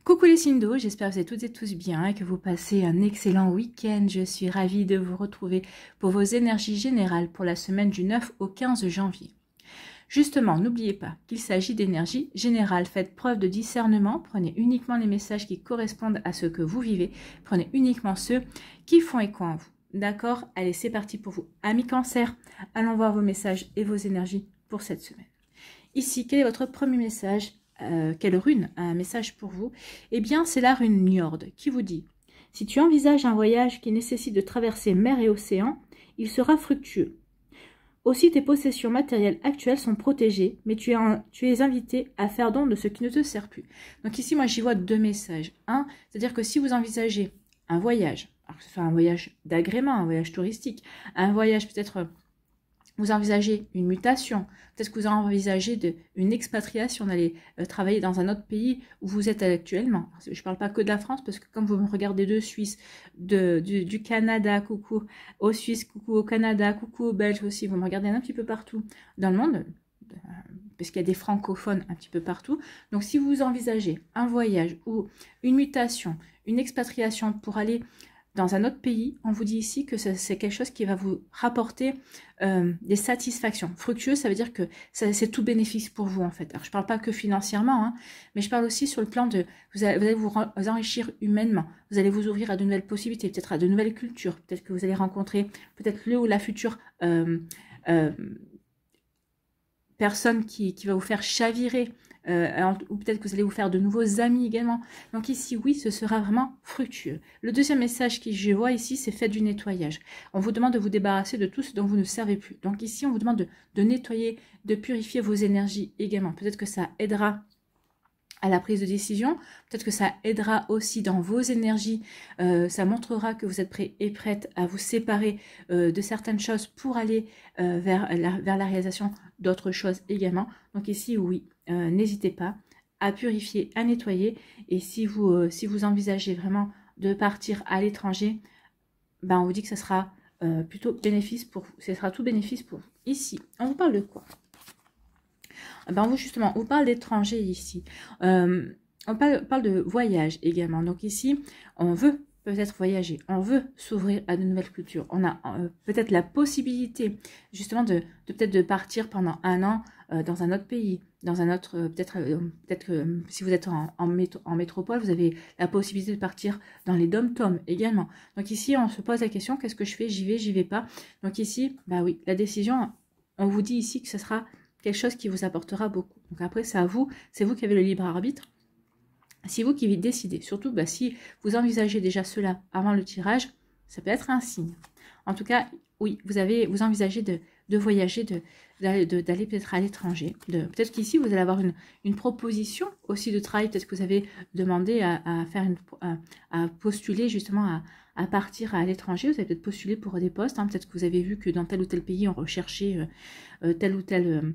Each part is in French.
Coucou les signes d'eau, j'espère que vous êtes toutes et tous bien et que vous passez un excellent week-end. Je suis ravie de vous retrouver pour vos énergies générales pour la semaine du 9 au 15 janvier. Justement, n'oubliez pas qu'il s'agit d'énergie générale. Faites preuve de discernement, prenez uniquement les messages qui correspondent à ce que vous vivez, prenez uniquement ceux qui font écho en vous. D'accord? Allez, c'est parti pour vous. Amis Cancer, allons voir vos messages et vos énergies pour cette semaine. Ici, quel est votre premier message? Quelle rune a un message pour vous? Eh bien, c'est la rune Njord qui vous dit: si tu envisages un voyage qui nécessite de traverser mer et océan, il sera fructueux. Aussi, tes possessions matérielles actuelles sont protégées, mais tu es invité à faire don de ce qui ne te sert plus. Donc ici, moi, j'y vois deux messages. Un, c'est-à-dire que si vous envisagez un voyage, alors que ce soit un voyage d'agrément, un voyage touristique, un voyage peut-être... vous envisagez une mutation, peut-être que vous envisagez une expatriation, d'aller travailler dans un autre pays où vous êtes actuellement. Je ne parle pas que de la France, parce que comme vous me regardez de Suisse, du Canada, coucou aux Suisses, coucou au Canada, coucou aux Belges aussi, vous me regardez un petit peu partout dans le monde, parce qu'il y a des francophones un petit peu partout. Donc si vous envisagez un voyage ou une mutation, une expatriation pour aller dans un autre pays, on vous dit ici que c'est quelque chose qui va vous rapporter des satisfactions. Fructueux, ça veut dire que c'est tout bénéfice pour vous en fait. Alors je ne parle pas que financièrement, hein, mais je parle aussi sur le plan de... Vous allez vous enrichir humainement, vous allez vous ouvrir à de nouvelles possibilités, peut-être à de nouvelles cultures, peut-être que vous allez rencontrer peut-être le ou la future personne qui va vous faire chavirer, ou peut-être que vous allez vous faire de nouveaux amis également. Donc ici, oui, ce sera vraiment fructueux. Le deuxième message que je vois ici, c'est fait du nettoyage. On vous demande de vous débarrasser de tout ce dont vous ne servez plus. Donc ici, on vous demande de nettoyer, de purifier vos énergies également. Peut-être que ça aidera à la prise de décision, peut-être que ça aidera aussi dans vos énergies, ça montrera que vous êtes prêt et prête à vous séparer de certaines choses pour aller vers la réalisation d'autres choses également. Donc ici, oui, n'hésitez pas à purifier, à nettoyer, et si vous envisagez vraiment de partir à l'étranger, ben on vous dit que ça sera plutôt bénéfice pour vous, ce sera tout bénéfice pour vous. Ici, on vous parle de quoi? Ben vous justement, on parle d'étrangers ici. On parle de voyage également. Donc ici, on veut peut-être voyager, on veut s'ouvrir à de nouvelles cultures. On a peut-être la possibilité justement peut-être de partir pendant un an dans un autre pays, dans un autre, peut-être que si vous êtes en métropole, vous avez la possibilité de partir dans les dom-toms également. Donc ici, on se pose la question, qu'est-ce que je fais? J'y vais pas. Donc ici, bah oui, la décision, on vous dit ici que ce sera quelque chose qui vous apportera beaucoup. Donc après, c'est à vous, c'est vous qui avez le libre arbitre. C'est vous qui décidez. Surtout, bah, si vous envisagez déjà cela avant le tirage, ça peut être un signe. En tout cas, oui, vous envisagez de voyager, d'aller peut-être à l'étranger. Peut-être qu'ici, vous allez avoir une proposition aussi de travail. Peut-être que vous avez demandé à postuler justement à partir à l'étranger. Vous avez peut-être postulé pour des postes. Hein. Peut-être que vous avez vu que dans tel ou tel pays, on recherchait telle ou telle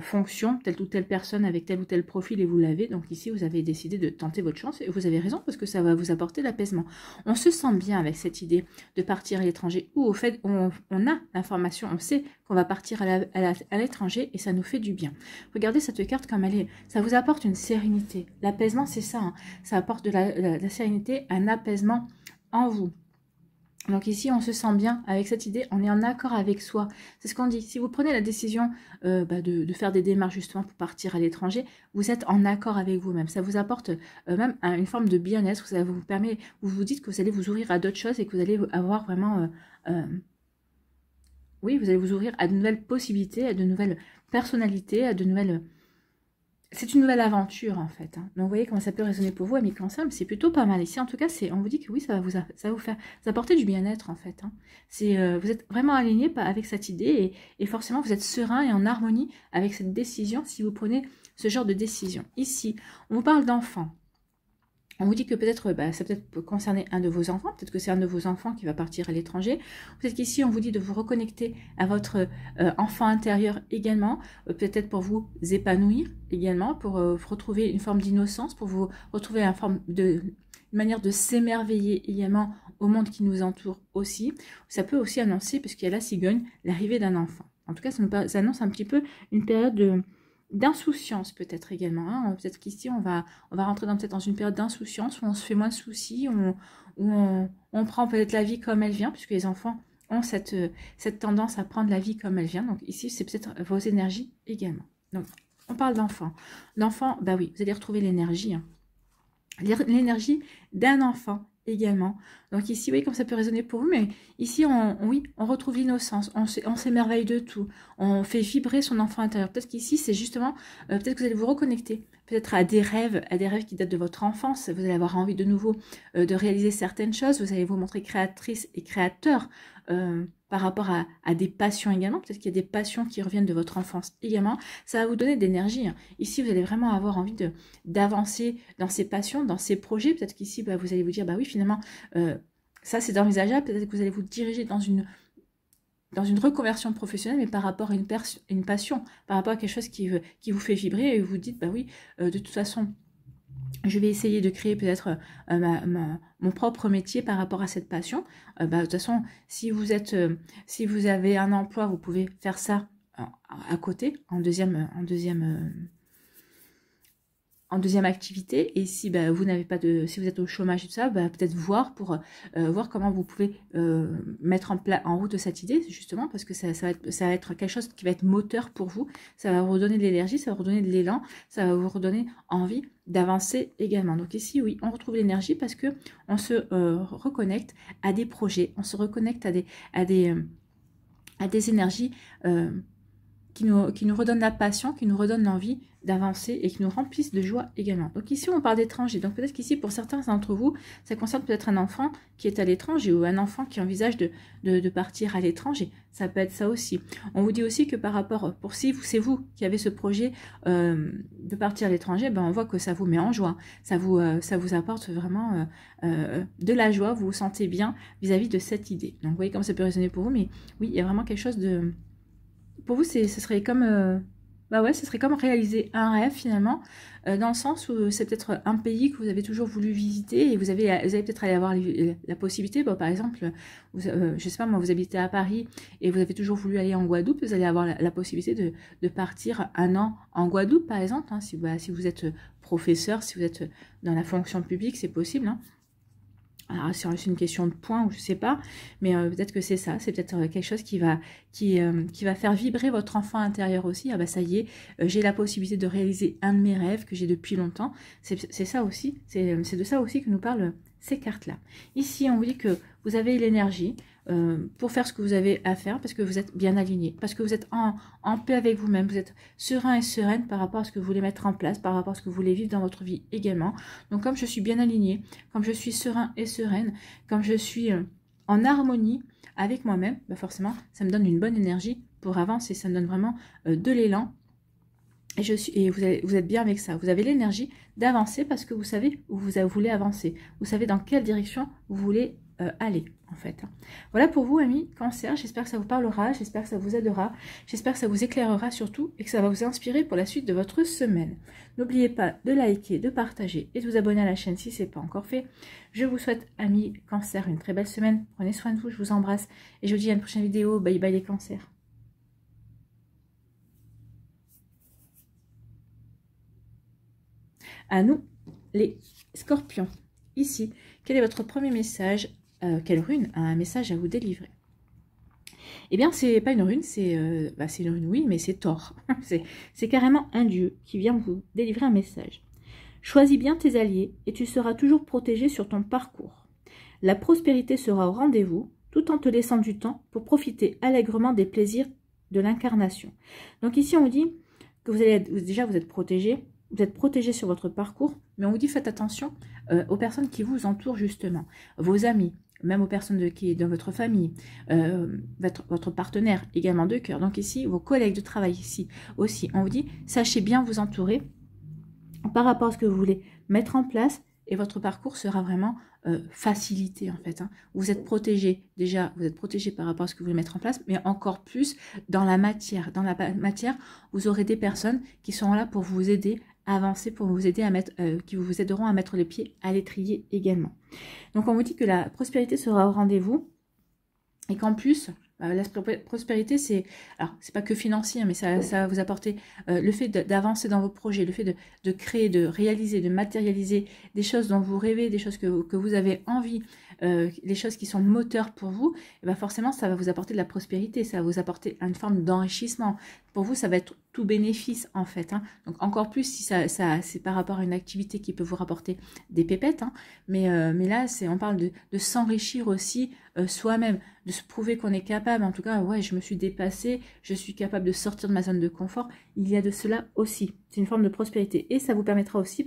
fonction, telle ou telle personne avec tel ou tel profil, et vous l'avez. Donc ici, vous avez décidé de tenter votre chance, et vous avez raison, parce que ça va vous apporter l'apaisement. On se sent bien avec cette idée de partir à l'étranger, ou au fait, on a l'information, on sait qu'on va partir à l'étranger, et ça nous fait du bien. Regardez cette carte comme elle est, ça vous apporte une sérénité. L'apaisement, c'est ça, hein. Ça apporte de la sérénité, un apaisement en vous. Donc ici, on se sent bien avec cette idée, on est en accord avec soi. C'est ce qu'on dit. Si vous prenez la décision de faire des démarches justement pour partir à l'étranger, vous êtes en accord avec vous-même. Ça vous apporte même une forme de bien-être. Ça vous permet, vous vous dites que vous allez vous ouvrir à d'autres choses et que vous allez avoir vraiment... oui, vous allez vous ouvrir à de nouvelles possibilités, à de nouvelles personnalités, à de nouvelles... C'est une nouvelle aventure en fait. Hein. Donc vous voyez comment ça peut résonner pour vous, amis Cancer, mais c'est plutôt pas mal. Ici en tout cas, on vous dit que oui, ça va vous faire apporter du bien-être en fait. Hein. Vous êtes vraiment aligné avec cette idée, et forcément vous êtes serein et en harmonie avec cette décision si vous prenez ce genre de décision. Ici, on vous parle d'enfants. On vous dit que peut-être, ça peut concerner un de vos enfants, peut-être que c'est un de vos enfants qui va partir à l'étranger. Peut-être qu'ici, on vous dit de vous reconnecter à votre enfant intérieur également, peut-être pour vous épanouir également, pour retrouver une forme d'innocence, pour vous retrouver une manière de s'émerveiller également au monde qui nous entoure aussi. Ça peut aussi annoncer, puisqu'il y a la cigogne, l'arrivée d'un enfant. En tout cas, ça annonce un petit peu une période d'insouciance peut-être également. Hein. Peut-être qu'ici, on va rentrer peut-être dans une période d'insouciance où on se fait moins de soucis, on prend peut-être la vie comme elle vient, puisque les enfants ont cette tendance à prendre la vie comme elle vient. Donc ici, c'est peut-être vos énergies également. Donc, on parle d'enfant. D'enfant, bah oui, vous allez retrouver l'énergie. Hein. L'énergie d'un enfant également. Donc ici, oui, comme ça peut résonner pour vous, mais ici, oui, on retrouve l'innocence, on s'émerveille de tout, on fait vibrer son enfant intérieur. Peut-être qu'ici, c'est justement, peut-être que vous allez vous reconnecter, peut-être à des rêves qui datent de votre enfance. Vous allez avoir envie de nouveau de réaliser certaines choses, vous allez vous montrer créatrice et créateur par rapport à des passions également. Peut-être qu'il y a des passions qui reviennent de votre enfance également. Ça va vous donner de l'énergie. Hein. Ici, vous allez vraiment avoir envie d'avancer dans ces passions, dans ces projets. Peut-être qu'ici, bah, vous allez vous dire, bah oui, finalement, ça c'est envisageable. Peut-être que vous allez vous diriger dans une reconversion professionnelle, mais par rapport à une passion, par rapport à quelque chose qui vous fait vibrer, et vous dites, bah oui, de toute façon, je vais essayer de créer peut-être mon propre métier par rapport à cette passion. Bah, de toute façon, si vous avez un emploi, vous pouvez faire ça à côté, en deuxième activité. Et si bah, vous n'avez pas si vous êtes au chômage et tout ça, bah, peut-être voir pour voir comment vous pouvez mettre en route cette idée, justement, parce que ça va être quelque chose qui va être moteur pour vous. Ça va vous redonner de l'énergie, ça va vous redonner de l'élan, ça va vous redonner envie d'avancer également. Donc ici, oui, on retrouve l'énergie parce que on se reconnecte à des projets, on se reconnecte à des énergies qui nous redonnent la passion, qui nous redonnent l'envie d'avancer et qui nous remplissent de joie également. Donc ici, on parle d'étrangers. Donc peut-être qu'ici, pour certains d'entre vous, ça concerne peut-être un enfant qui est à l'étranger ou un enfant qui envisage de partir à l'étranger. Ça peut être ça aussi. On vous dit aussi que par rapport, si c'est vous qui avez ce projet de partir à l'étranger, ben on voit que ça vous met en joie. Ça vous apporte vraiment de la joie. Vous vous sentez bien vis-à-vis de cette idée. Donc vous voyez comme ça peut résonner pour vous. Mais oui, il y a vraiment quelque chose de... Pour vous, ce serait comme... bah ouais, ce serait comme réaliser un rêve finalement, dans le sens où c'est peut-être un pays que vous avez toujours voulu visiter et vous allez peut-être aller avoir la possibilité, bon, par exemple, je sais pas moi, vous habitez à Paris et vous avez toujours voulu aller en Guadeloupe, vous allez avoir la possibilité de partir un an en Guadeloupe par exemple, hein, si vous êtes professeur, si vous êtes dans la fonction publique, c'est possible, hein. Alors, c'est une question de points ou je sais pas, mais peut-être que c'est ça, c'est peut-être quelque chose qui va faire vibrer votre enfant intérieur aussi. Ah bah ça y est, j'ai la possibilité de réaliser un de mes rêves que j'ai depuis longtemps. C'est ça aussi, c'est de ça aussi que nous parlent ces cartes-là. Ici, on vous dit que vous avez l'énergie pour faire ce que vous avez à faire parce que vous êtes bien aligné, parce que vous êtes en paix avec vous-même, vous êtes serein et sereine par rapport à ce que vous voulez mettre en place, par rapport à ce que vous voulez vivre dans votre vie également. Donc comme je suis bien aligné, comme je suis serein et sereine, comme je suis en harmonie avec moi-même, bah forcément ça me donne une bonne énergie pour avancer, ça me donne vraiment de l'élan. Et vous êtes bien avec ça. Vous avez l'énergie d'avancer parce que vous savez où vous voulez avancer. Vous savez dans quelle direction vous voulez aller, en fait. Voilà pour vous, amis Cancer. J'espère que ça vous parlera. J'espère que ça vous aidera. J'espère que ça vous éclairera surtout et que ça va vous inspirer pour la suite de votre semaine. N'oubliez pas de liker, de partager et de vous abonner à la chaîne si ce n'est pas encore fait. Je vous souhaite, amis Cancer, une très belle semaine. Prenez soin de vous. Je vous embrasse. Et je vous dis à une prochaine vidéo. Bye bye les Cancers. À nous, les Scorpions. Ici, quel est votre premier message? Quelle rune a un message à vous délivrer? Eh bien, c'est pas une rune, c'est une rune, oui, mais c'est Thor. C'est carrément un dieu qui vient vous délivrer un message. Choisis bien tes alliés et tu seras toujours protégé sur ton parcours. La prospérité sera au rendez-vous, tout en te laissant du temps pour profiter allègrement des plaisirs de l'incarnation. Donc ici, on vous dit que vous êtes protégé. Vous êtes protégé sur votre parcours, mais on vous dit faites attention aux personnes qui vous entourent justement, vos amis, même aux personnes qui dans votre famille, votre partenaire également de cœur. Donc ici, vos collègues de travail ici aussi, on vous dit sachez bien vous entourer par rapport à ce que vous voulez mettre en place et votre parcours sera vraiment facilité en fait. Hein. Vous êtes protégé, déjà vous êtes protégé par rapport à ce que vous voulez mettre en place, mais encore plus dans la matière. Dans la matière, vous aurez des personnes qui seront là pour vous aider avancer, pour vous aider à mettre, qui vous aideront à mettre les pieds à l'étrier également. Donc on vous dit que la prospérité sera au rendez-vous et qu'en plus, La prospérité, c'est, alors c'est pas que financier, mais ça va vous apporter le fait d'avancer dans vos projets, le fait de créer, de réaliser, de matérialiser des choses dont vous rêvez, des choses que vous avez envie, les choses qui sont moteurs pour vous, et ben forcément ça va vous apporter de la prospérité, ça va vous apporter une forme d'enrichissement. Pour vous, ça va être tout bénéfice en fait. Hein. Donc encore plus si c'est par rapport à une activité qui peut vous rapporter des pépettes. Hein. Mais là, on parle de s'enrichir aussi soi-même, de se prouver qu'on est capable. En tout cas, ouais, je me suis dépassée, je suis capable de sortir de ma zone de confort. Il y a de cela aussi. C'est une forme de prospérité. Et ça vous permettra aussi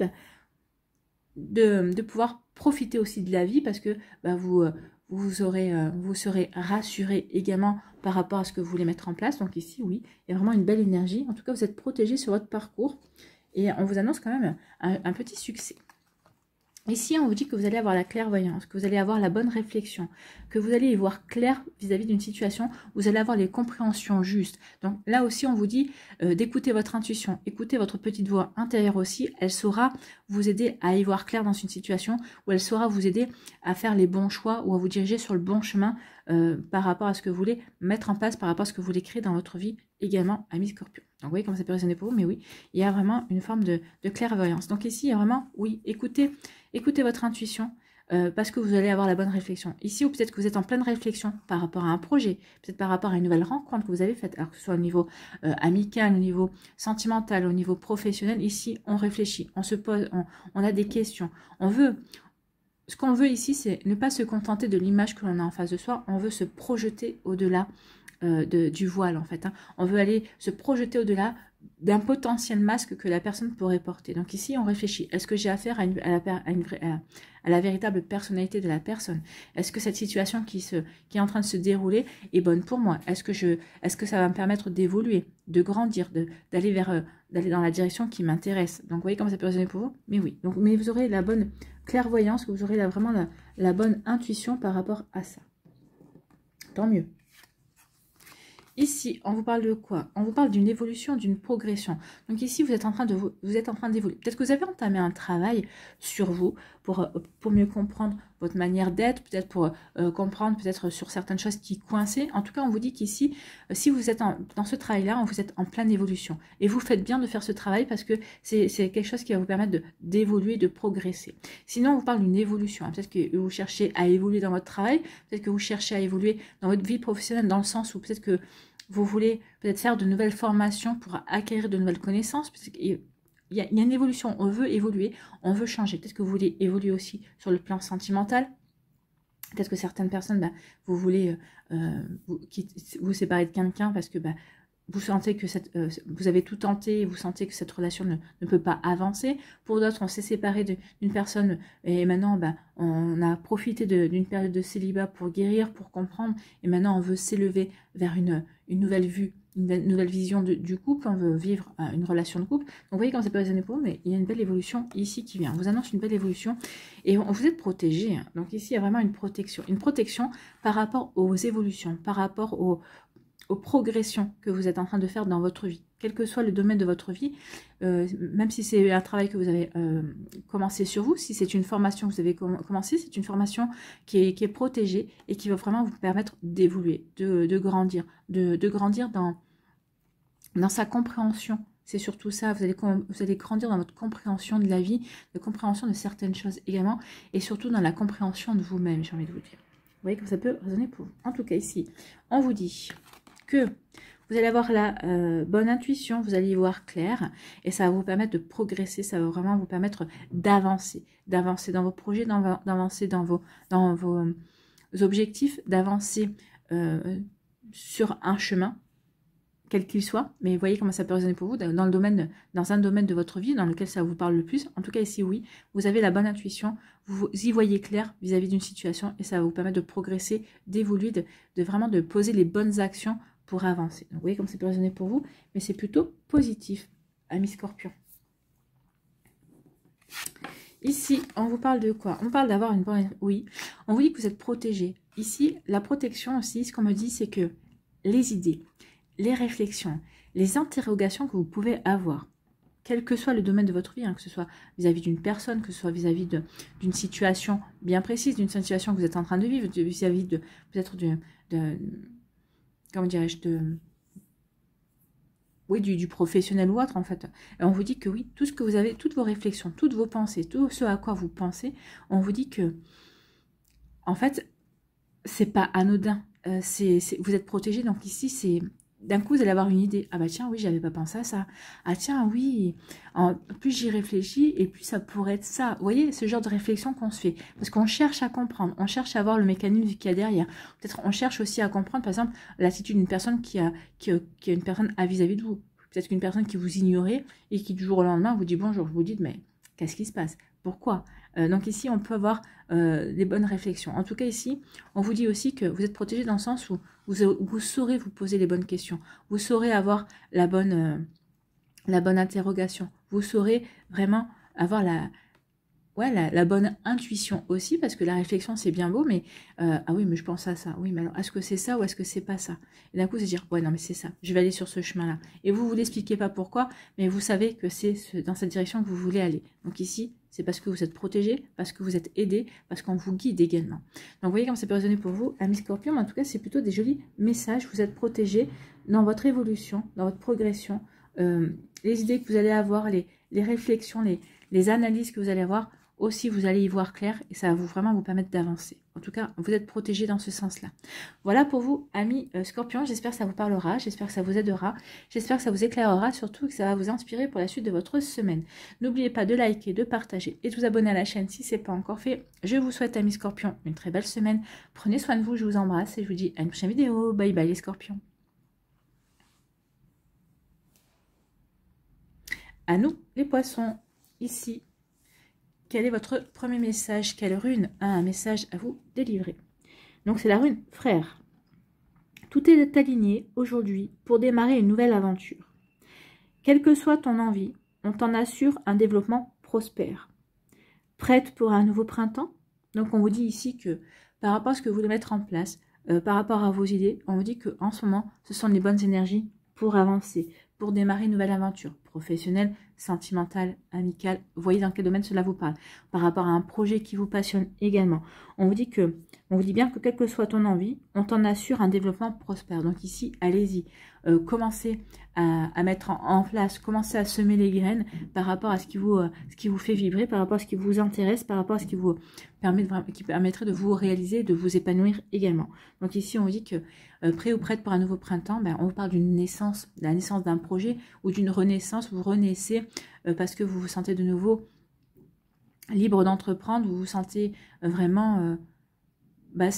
de pouvoir profiter aussi de la vie parce que vous serez rassuré également par rapport à ce que vous voulez mettre en place. Donc ici, oui, il y a vraiment une belle énergie. En tout cas, vous êtes protégé sur votre parcours et on vous annonce quand même un petit succès. Ici, on vous dit que vous allez avoir la clairvoyance, que vous allez avoir la bonne réflexion, que vous allez y voir clair vis-à-vis d'une situation, vous allez avoir les compréhensions justes. Donc là aussi, on vous dit d'écouter votre intuition, écoutez votre petite voix intérieure aussi, elle saura vous aider à y voir clair dans une situation, ou elle saura vous aider à faire les bons choix ou à vous diriger sur le bon chemin par rapport à ce que vous voulez mettre en place, par rapport à ce que vous voulez créer dans votre vie également, amis Scorpion. Donc vous voyez comment ça peut résonner pour vous, mais oui, il y a vraiment une forme de clairvoyance. Donc ici, il y a vraiment, oui, écoutez votre intuition parce que vous allez avoir la bonne réflexion. Ici, ou peut-être que vous êtes en pleine réflexion par rapport à un projet, peut-être par rapport à une nouvelle rencontre que vous avez faite, alors que ce soit au niveau amical, au niveau sentimental, au niveau professionnel. Ici, on réfléchit, on se pose, on a des questions. Ce qu'on veut ici, c'est ne pas se contenter de l'image que l'on a en face de soi, on veut se projeter au-delà du voile en fait. Hein. On veut aller se projeter au-delà d'un potentiel masque que la personne pourrait porter. Donc ici, on réfléchit. Est-ce que j'ai affaire à la véritable personnalité de la personne? Est-ce que cette situation qui est en train de se dérouler est bonne pour moi? Est-ce que ça va me permettre d'évoluer, de grandir, d'aller dans la direction qui m'intéresse? Donc vous voyez comment ça peut résonner pour vous? Mais oui. Donc, mais vous aurez la bonne clairvoyance, vous aurez vraiment la bonne intuition par rapport à ça. Tant mieux. Ici, on vous parle de quoi? On vous parle d'une évolution, d'une progression. Donc ici, vous êtes en train d'évoluer. Peut-être que vous avez entamé un travail sur vous pour mieux comprendre votre manière d'être, peut-être pour comprendre peut-être sur certaines choses qui coinçaient. En tout cas, on vous dit qu'ici, si vous êtes dans ce travail-là, vous êtes en pleine évolution. Et vous faites bien de faire ce travail parce que c'est quelque chose qui va vous permettre d'évoluer, de progresser. Sinon, on vous parle d'une évolution. Peut-être que vous cherchez à évoluer dans votre travail, peut-être que vous cherchez à évoluer dans votre vie professionnelle, dans le sens où peut-être que vous voulez peut-être faire de nouvelles formations pour acquérir de nouvelles connaissances. Il y a une évolution, on veut évoluer, on veut changer. Peut-être que vous voulez évoluer aussi sur le plan sentimental. Peut-être que certaines personnes, vous voulez vous séparer de quelqu'un parce que vous sentez que vous avez tout tenté et vous sentez que cette relation ne peut pas avancer. Pour d'autres, on s'est séparé d'une personne et maintenant, on a profité d'une période de célibat pour guérir, pour comprendre. Et maintenant, on veut s'élever vers une nouvelle vue, une nouvelle vision du couple. On veut vivre une relation de couple. Donc, vous voyez comment ça peut résonner pour vous, mais il y a une belle évolution ici qui vient. On vous annonce une belle évolution et vous êtes protégé. Hein. Donc, ici, il y a vraiment une protection. Une protection par rapport aux évolutions, par rapport aux progressions que vous êtes en train de faire dans votre vie, quel que soit le domaine de votre vie, même si c'est un travail que vous avez commencé sur vous, si c'est une formation que vous avez commencé, c'est une formation qui est protégée et qui va vraiment vous permettre d'évoluer, de grandir, de grandir dans sa compréhension. C'est surtout ça, vous allez grandir dans votre compréhension de la vie, de compréhension de certaines choses également, et surtout dans la compréhension de vous-même, j'ai envie de vous dire. Vous voyez comme ça peut résonner pour vous. En tout cas, ici, on vous dit que vous allez avoir la bonne intuition, vous allez y voir clair et ça va vous permettre de progresser, ça va vraiment vous permettre d'avancer dans vos projets, d'avancer dans vos objectifs, d'avancer sur un chemin, quel qu'il soit. Mais voyez comment ça peut résonner pour vous dans un domaine de votre vie dans lequel ça vous parle le plus. En tout cas ici, oui, vous avez la bonne intuition, vous y voyez clair vis-à-vis d'une situation et ça va vous permettre de progresser, d'évoluer, de vraiment de poser les bonnes actions pour avancer. Donc, vous voyez comme ça peut résonner pour vous, mais c'est plutôt positif, amis Scorpion. Ici, on vous parle de quoi? On parle d'avoir une bonne... Oui, on vous dit que vous êtes protégé. Ici, la protection aussi, ce qu'on me dit, c'est que les idées, les réflexions, les interrogations que vous pouvez avoir, quel que soit le domaine de votre vie, hein, que ce soit vis-à-vis d'une personne, que ce soit vis-à-vis d'une situation bien précise, d'une situation que vous êtes en train de vivre, vis-à-vis peut-être comment dirais-je, oui, du professionnel ou autre, en fait. Et on vous dit que oui, tout ce que vous avez, toutes vos réflexions, toutes vos pensées, tout ce à quoi vous pensez, on vous dit que, en fait, c'est pas anodin. Vous êtes protégé, donc ici, c'est... D'un coup, vous allez avoir une idée. Ah bah tiens, oui, j'avais pas pensé à ça. Ah tiens, oui. Plus j'y réfléchis, et plus ça pourrait être ça. Vous voyez, ce genre de réflexion qu'on se fait. Parce qu'on cherche à comprendre, on cherche à voir le mécanisme qu'il y a derrière. Peut-être on cherche aussi à comprendre, par exemple, l'attitude d'une personne qui a une personne à vis-à-vis de vous. Peut-être qu'une personne qui vous ignorait et qui du jour au lendemain vous dit bonjour. Vous dites, mais qu'est-ce qui se passe? Pourquoi? Donc ici, on peut avoir des bonnes réflexions. En tout cas, ici, on vous dit aussi que vous êtes protégé dans le sens où vous saurez vous poser les bonnes questions. Vous saurez avoir la bonne interrogation. Vous saurez vraiment avoir la bonne intuition aussi, parce que la réflexion, c'est bien beau, mais ah oui, mais je pense à ça. Oui, mais alors, est-ce que c'est ça ou est-ce que c'est pas ça? Et d'un coup, c'est dire, ouais, non, mais c'est ça. Je vais aller sur ce chemin-là. Et vous l'expliquez pas pourquoi, mais vous savez que c'est dans cette direction que vous voulez aller. Donc ici, c'est parce que vous êtes protégé, parce que vous êtes aidé, parce qu'on vous guide également. Donc vous voyez comme ça peut résonner pour vous, amis Scorpion, mais en tout cas, c'est plutôt des jolis messages. Vous êtes protégé dans votre évolution, dans votre progression, les idées que vous allez avoir, les réflexions, les analyses que vous allez avoir. Aussi, vous allez y voir clair et ça va vraiment vous permettre d'avancer. En tout cas, vous êtes protégé dans ce sens-là. Voilà pour vous, amis Scorpions. J'espère que ça vous parlera, j'espère que ça vous aidera, j'espère que ça vous éclairera, surtout que ça va vous inspirer pour la suite de votre semaine. N'oubliez pas de liker, de partager et de vous abonner à la chaîne si ce n'est pas encore fait. Je vous souhaite, amis Scorpions, une très belle semaine. Prenez soin de vous, je vous embrasse et je vous dis à une prochaine vidéo. Bye bye les Scorpions. À nous, les Poissons, ici. Quel est votre premier message? Quelle rune a un message à vous délivrer? Donc c'est la rune frère. Tout est aligné aujourd'hui pour démarrer une nouvelle aventure. Quelle que soit ton envie, on t'en assure un développement prospère. Prête pour un nouveau printemps? Donc on vous dit ici que par rapport à ce que vous voulez mettre en place, par rapport à vos idées, on vous dit qu'en ce moment, ce sont les bonnes énergies pour avancer, pour démarrer une nouvelle aventure professionnelle, sentimentale, amicale. Vous voyez dans quel domaine cela vous parle. Par rapport à un projet qui vous passionne également. On vous dit bien que quelle que soit ton envie, on t'en assure un développement prospère. Donc ici, allez-y. Commencez à mettre en place, commencez à semer les graines par rapport à ce qui vous fait vibrer, par rapport à ce qui vous intéresse, par rapport à ce qui vous permettrait de vous réaliser, de vous épanouir également. Donc ici, on vous dit que prêt ou prête pour un nouveau printemps, on vous parle d'une naissance, de la naissance d'un projet ou d'une renaissance. Vous renaissez parce que vous vous sentez de nouveau libre d'entreprendre, vous vous sentez vraiment, vous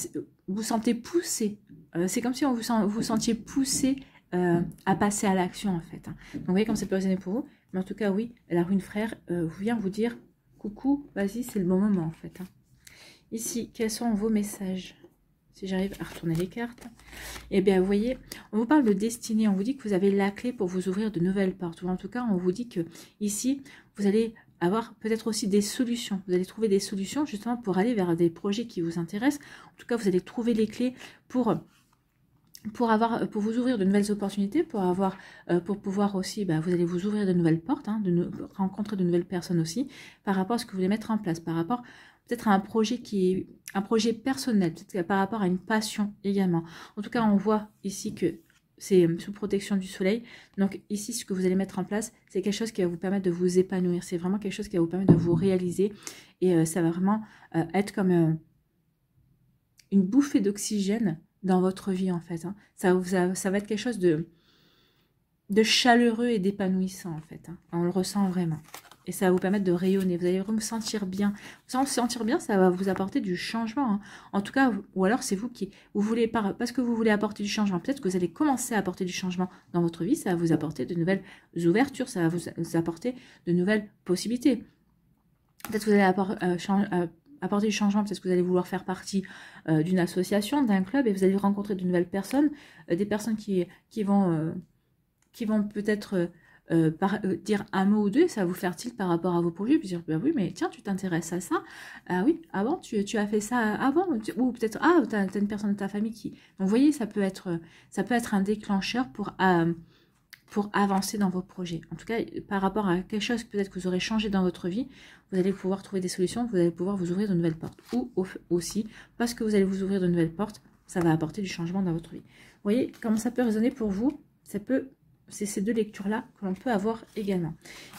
vous sentez poussé. C'est comme si vous sentiez poussé à passer à l'action en fait. Donc vous voyez comme ça peut résonner pour vous. Mais en tout cas, oui, la rune frère vient vous dire coucou, vas-y, c'est le bon moment en fait. Ici, quels sont vos messages? Si j'arrive à retourner les cartes. Eh bien, vous voyez, on vous parle de destinée. On vous dit que vous avez la clé pour vous ouvrir de nouvelles portes. Ou en tout cas, on vous dit que ici, vous allez avoir peut-être aussi des solutions. Vous allez trouver des solutions justement pour aller vers des projets qui vous intéressent. En tout cas, vous allez trouver les clés pour vous ouvrir de nouvelles opportunités, pour pouvoir aussi, vous allez vous ouvrir de nouvelles portes, rencontrer de nouvelles personnes aussi, par rapport à ce que vous voulez mettre en place, par rapport peut-être à un projet un projet personnel, peut-être par rapport à une passion également. En tout cas, on voit ici que c'est sous protection du soleil. Donc ici, ce que vous allez mettre en place, c'est quelque chose qui va vous permettre de vous épanouir. C'est vraiment quelque chose qui va vous permettre de vous réaliser. Et ça va vraiment être comme une bouffée d'oxygène dans votre vie en fait. Ça va être quelque chose de chaleureux et d'épanouissant en fait. On le ressent vraiment. Et ça va vous permettre de rayonner. Vous allez vous sentir bien. Vous sentir bien, ça va vous apporter du changement. En tout cas, ou alors c'est vous voulez, parce que vous voulez apporter du changement. Peut-être que vous allez commencer à apporter du changement dans votre vie. Ça va vous apporter de nouvelles ouvertures. Ça va vous apporter de nouvelles possibilités. Peut-être que vous allez apporter du changement, peut-être que vous allez vouloir faire partie d'une association, d'un club, et vous allez rencontrer de nouvelles personnes, des personnes qui vont peut-être dire un mot ou deux, ça va vous faire tilt par rapport à vos projets, puis dire, oui, mais tiens, tu t'intéresses à ça, ah oui, avant, tu as fait ça avant, ou peut-être, tu as une personne de ta famille qui... Donc, vous voyez, ça peut être un déclencheur pour avancer dans vos projets. En tout cas, par rapport à quelque chose peut-être que vous aurez changé dans votre vie, vous allez pouvoir trouver des solutions, vous allez pouvoir vous ouvrir de nouvelles portes. Ou aussi, parce que vous allez vous ouvrir de nouvelles portes, ça va apporter du changement dans votre vie. Vous voyez comment ça peut résonner pour vous? C'est ces deux lectures-là que l'on peut avoir également.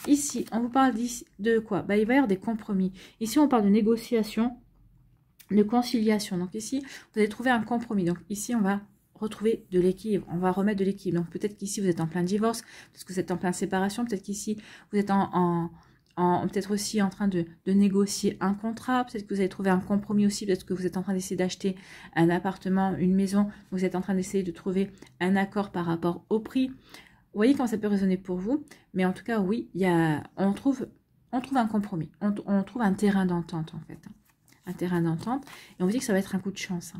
Ici, on vous parle de quoi? Bah, il va y avoir des compromis. Ici, on parle de négociation, de conciliation. Donc ici, vous allez trouver un compromis. Donc ici, on va retrouver de l'équilibre. On va remettre de l'équilibre. Donc peut-être qu'ici, vous êtes en plein divorce, peut-être que vous êtes en plein séparation, peut-être qu'ici, vous êtes peut-être aussi en train de négocier un contrat, peut-être que vous allez trouver un compromis aussi, peut-être que vous êtes en train d'essayer d'acheter un appartement, une maison, vous êtes en train d'essayer de trouver un accord par rapport au prix. Vous voyez comment ça peut résonner pour vous, mais en tout cas, oui, on trouve un compromis, on trouve un terrain d'entente en fait, un terrain d'entente, et on vous dit que ça va être un coup de chance.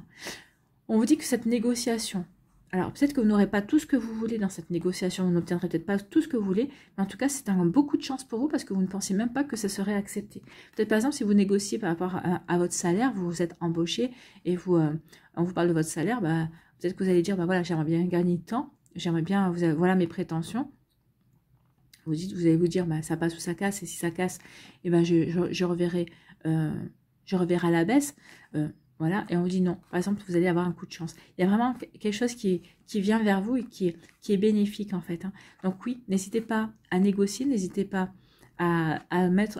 On vous dit que cette négociation, alors peut-être que vous n'aurez pas tout ce que vous voulez dans cette négociation, vous n'obtiendrez peut-être pas tout ce que vous voulez, mais en tout cas, c'est un beaucoup de chance pour vous parce que vous ne pensez même pas que ça serait accepté. Peut-être par exemple, si vous négociez par rapport à votre salaire, vous vous êtes embauché et on vous parle de votre salaire, bah, peut-être que vous allez dire, bah voilà, j'aimerais bien gagner de temps. J'aimerais bien, voilà mes prétentions. Vous allez vous dire, bah, ça passe ou ça casse, et si ça casse, eh ben, je reverrai à la baisse. Voilà, et on vous dit non. Par exemple, vous allez avoir un coup de chance. Il y a vraiment quelque chose qui vient vers vous et qui est bénéfique en fait. Donc oui, n'hésitez pas à négocier, n'hésitez pas à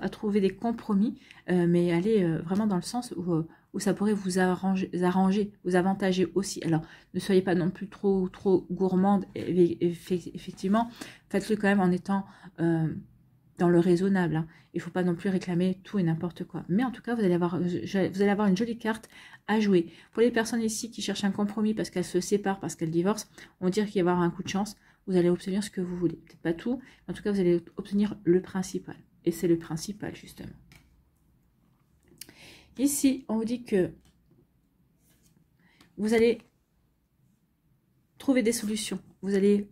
trouver des compromis, mais allez vraiment dans le sens où ça pourrait vous arranger, vous avantager aussi. Alors, ne soyez pas non plus trop gourmande, effectivement. Faites-le quand même en étant dans le raisonnable. Il ne faut pas non plus réclamer tout et n'importe quoi. Mais en tout cas, vous allez avoir une jolie carte à jouer. Pour les personnes ici qui cherchent un compromis parce qu'elles se séparent, parce qu'elles divorcent, on va dire qu'il va y avoir un coup de chance. Vous allez obtenir ce que vous voulez. Peut-être pas tout, mais en tout cas, vous allez obtenir le principal. Et c'est le principal, justement. Ici, on vous dit que vous allez trouver des solutions. Vous allez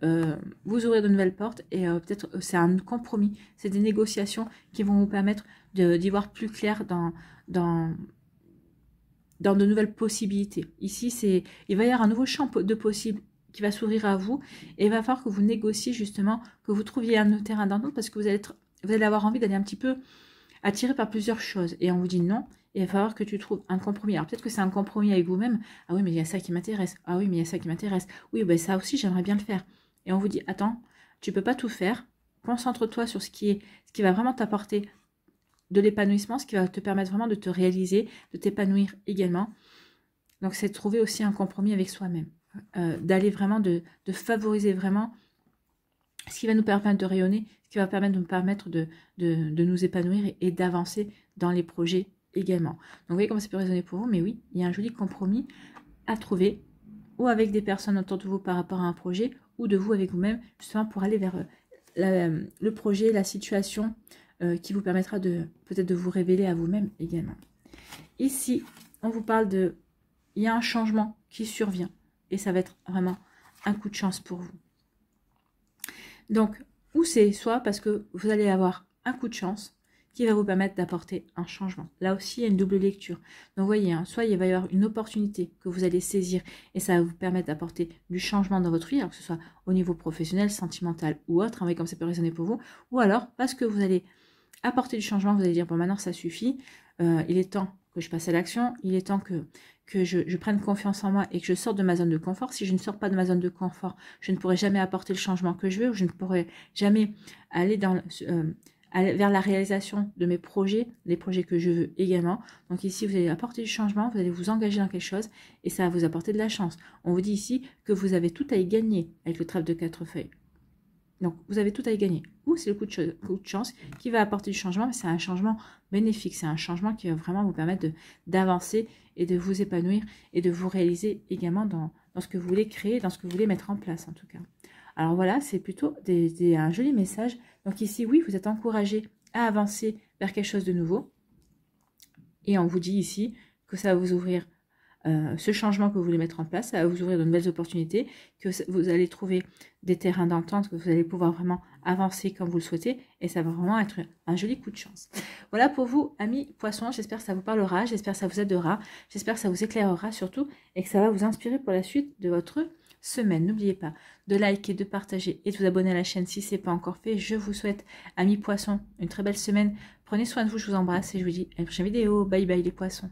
vous ouvrir de nouvelles portes et peut-être c'est un compromis. C'est des négociations qui vont vous permettre d'y voir plus clair dans de nouvelles possibilités. Ici, il va y avoir un nouveau champ de possibles qui va s'ouvrir à vous et il va falloir que vous négociez justement, que vous trouviez un terrain d'entente parce que vous allez avoir envie d'aller un petit peu attiré par plusieurs choses et on vous dit non. Et il va falloir que tu trouves un compromis. Alors peut-être que c'est un compromis avec vous-même. Ah oui, mais il y a ça qui m'intéresse. Ah oui, mais il y a ça qui m'intéresse. Oui, ben ça aussi, j'aimerais bien le faire. Et on vous dit, attends, tu peux pas tout faire. Concentre-toi sur ce qui va vraiment t'apporter de l'épanouissement, ce qui va te permettre vraiment de te réaliser, de t'épanouir également. Donc c'est de trouver aussi un compromis avec soi-même. D'aller vraiment, de favoriser vraiment ce qui va nous permettre de rayonner, ce qui va nous permettre de nous épanouir et d'avancer dans les projets également. Donc vous voyez comment ça peut résonner pour vous, mais oui, il y a un joli compromis à trouver, ou avec des personnes autour de vous par rapport à un projet, ou de vous avec vous-même, justement pour aller vers le projet, la situation qui vous permettra peut-être de vous révéler à vous-même également. Ici, on vous parle il y a un changement qui survient, et ça va être vraiment un coup de chance pour vous. Donc, ou c'est soit parce que vous allez avoir un coup de chance, qui va vous permettre d'apporter un changement. Là aussi, il y a une double lecture. Donc, vous voyez, soit il va y avoir une opportunité que vous allez saisir et ça va vous permettre d'apporter du changement dans votre vie, alors que ce soit au niveau professionnel, sentimental ou autre, vous voyez comme ça peut résonner pour vous, ou alors parce que vous allez apporter du changement, vous allez dire, bon, maintenant ça suffit, il est temps que je passe à l'action, il est temps que je prenne confiance en moi et que je sorte de ma zone de confort. Si je ne sors pas de ma zone de confort, je ne pourrai jamais apporter le changement que je veux, ou je ne pourrai jamais aller vers la réalisation de mes projets, les projets que je veux également. Donc ici, vous allez apporter du changement, vous allez vous engager dans quelque chose et ça va vous apporter de la chance. On vous dit ici que vous avez tout à y gagner avec le trèfle de 4 feuilles. Donc, vous avez tout à y gagner. Ou c'est le coup de chance qui va apporter du changement, mais c'est un changement bénéfique. C'est un changement qui va vraiment vous permettre d'avancer et de vous épanouir et de vous réaliser également dans ce que vous voulez créer, dans ce que vous voulez mettre en place en tout cas. Alors voilà, c'est plutôt un joli message. Donc ici, oui, vous êtes encouragé à avancer vers quelque chose de nouveau. Et on vous dit ici que ça va vous ouvrir ce changement que vous voulez mettre en place, ça va vous ouvrir de nouvelles opportunités, que vous allez trouver des terrains d'entente, que vous allez pouvoir vraiment avancer comme vous le souhaitez, et ça va vraiment être un joli coup de chance. Voilà pour vous, amis poissons, j'espère que ça vous parlera, j'espère que ça vous aidera, j'espère que ça vous éclairera surtout, et que ça va vous inspirer pour la suite de votre semaine. N'oubliez pas de liker, de partager et de vous abonner à la chaîne si ce n'est pas encore fait. Je vous souhaite, amis poissons, une très belle semaine. Prenez soin de vous, je vous embrasse et je vous dis à la prochaine vidéo. Bye bye les poissons.